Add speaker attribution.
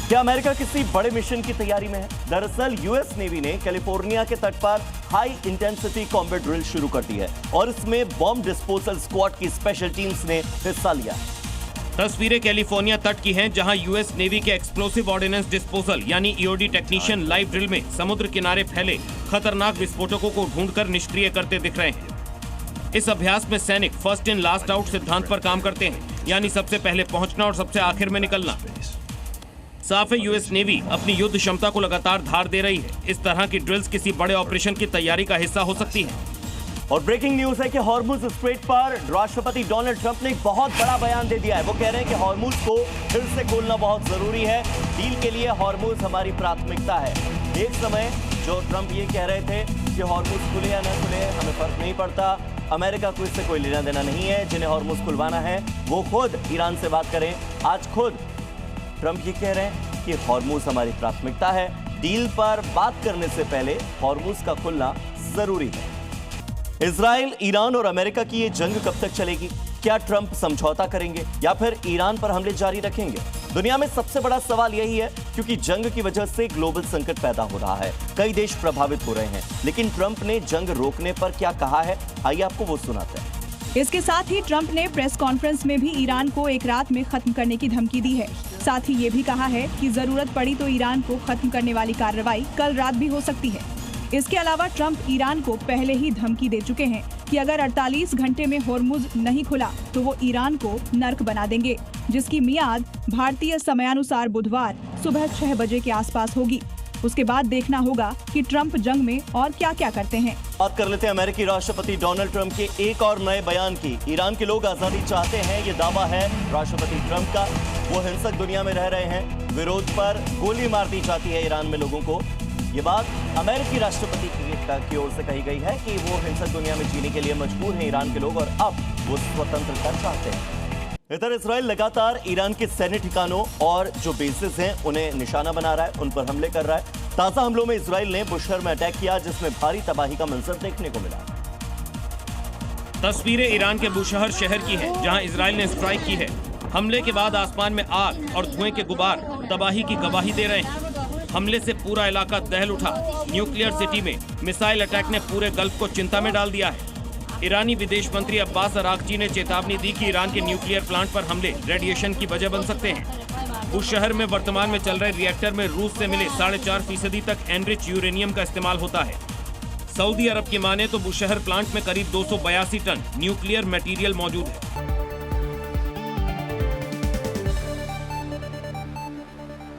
Speaker 1: क्या अमेरिका किसी बड़े मिशन की तैयारी में है? दरअसल यूएस नेवी ने कैलिफोर्निया के तट पर हाई इंटेंसिटी कॉम्बैट ड्रिल शुरू कर दी है और इसमें बॉम्ब डिस्पोजल स्क्वाड की स्पेशल टीम्स ने हिस्सा लिया।
Speaker 2: तस्वीरें कैलिफोर्निया तट की हैं, जहां यूएस नेवी के एक्सप्लोसिव ऑर्डिनेंस डिस्पोजल यानी ईओडी टेक्नीशियन लाइव ड्रिल में समुद्र किनारे फैले खतरनाक विस्फोटकों को ढूंढकर निष्क्रिय करते दिख रहे हैं। इस अभ्यास में सैनिक फर्स्ट इन लास्ट आउट सिद्धांत पर काम करते हैं, यानी सबसे पहले पहुंचना और सबसे आखिर में निकलना। साफ है, यूएस नेवी अपनी युद्ध क्षमता को लगातार धार दे रही है। इस तरह की ड्रिल्स किसी बड़े ऑपरेशन की तैयारी का हिस्सा हो सकती है।
Speaker 1: और ब्रेकिंग न्यूज है कि हॉर्मुज स्ट्रेट पर राष्ट्रपति डोनाल्ड ट्रंप ने एक बहुत बड़ा बयान दे दिया है। वो कह रहे हैं कि हॉर्मुज को फिर से खोलना बहुत जरूरी है। डील के लिए हॉर्मुज हमारी प्राथमिकता है। एक समय जो ट्रंप ये कह रहे थे कि हॉर्मुज खुले या न खुले हमें फर्क नहीं पड़ता, अमेरिका को इससे कोई लेना देना नहीं है, जिन्हें हॉर्मुज खुलवाना है वो खुद ईरान से बात करें। आज खुद ट्रंप ये कह रहे हैं कि हॉर्मुज हमारी प्राथमिकता है। डील पर बात करने से पहले हॉर्मुज का खुलना जरूरी है। इजराइल, ईरान और अमेरिका की ये जंग कब तक चलेगी? क्या ट्रंप समझौता करेंगे या फिर ईरान पर हमले जारी रखेंगे? दुनिया में सबसे बड़ा सवाल यही है, क्योंकि जंग की वजह से ग्लोबल संकट पैदा हो रहा है। कई देश प्रभावित हो रहे हैं, लेकिन ट्रंप ने जंग रोकने पर क्या कहा है, आइए आपको वो सुनाते हैं।
Speaker 3: इसके साथ ही ट्रंप ने प्रेस कॉन्फ्रेंस में भी ईरान को एक रात में खत्म करने की धमकी दी है। साथ ही ये भी कहा है कि जरूरत पड़ी तो ईरान को खत्म करने वाली कार्रवाई कल रात भी हो सकती है। इसके अलावा ट्रंप ईरान को पहले ही धमकी दे चुके हैं कि अगर 48 घंटे में हॉर्मुज नहीं खुला तो वो ईरान को नर्क बना देंगे, जिसकी मियाद भारतीय समयानुसार बुधवार सुबह 6 बजे के आसपास होगी। उसके बाद देखना होगा कि ट्रंप जंग में और क्या क्या करते हैं।
Speaker 1: बात कर लेते हैं अमेरिकी राष्ट्रपति डोनाल्ड ट्रंप के एक और नए बयान की। ईरान के लोग आजादी चाहते हैं, ये दावा है राष्ट्रपति ट्रंप का। वो हिंसक दुनिया में रह रहे हैं, विरोध पर गोली मार दी जाती है ईरान में लोगों को। ये बात अमेरिकी राष्ट्रपति की ओर से कही गई है कि वो हिंसक दुनिया में जीने के लिए मजबूर हैं ईरान के लोग और अब वो स्वतंत्रता चाहते हैं। इधर इजराइल लगातार ईरान के सैन्य ठिकानों और जो बेसिस हैं उन्हें निशाना बना रहा है, उन पर हमले कर रहा है। ताजा हमलों में इजराइल ने बुशहर में अटैक किया, जिसमें भारी तबाही का मंजर देखने को मिला।
Speaker 2: तस्वीरें ईरान के बुशहर शहर की हैं, जहां इजराइल ने स्ट्राइक की है। हमले के बाद आसमान में आग और धुएं के गुबार तबाही की गवाही दे रहे हैं। हमले से पूरा इलाका दहल उठा। न्यूक्लियर सिटी में मिसाइल अटैक ने पूरे गल्फ को चिंता में डाल दिया है। ईरानी विदेश मंत्री अब्बास अरागची ने चेतावनी दी कि ईरान के न्यूक्लियर प्लांट पर हमले रेडिएशन की वजह बन सकते हैं। बुशहर में वर्तमान में चल रहे रिएक्टर में रूस से मिले 4.5% तक एनरिच यूरेनियम का इस्तेमाल होता है। सऊदी अरब की माने तो बुशहर प्लांट में करीब 282 टन न्यूक्लियर मटेरियल मौजूद है।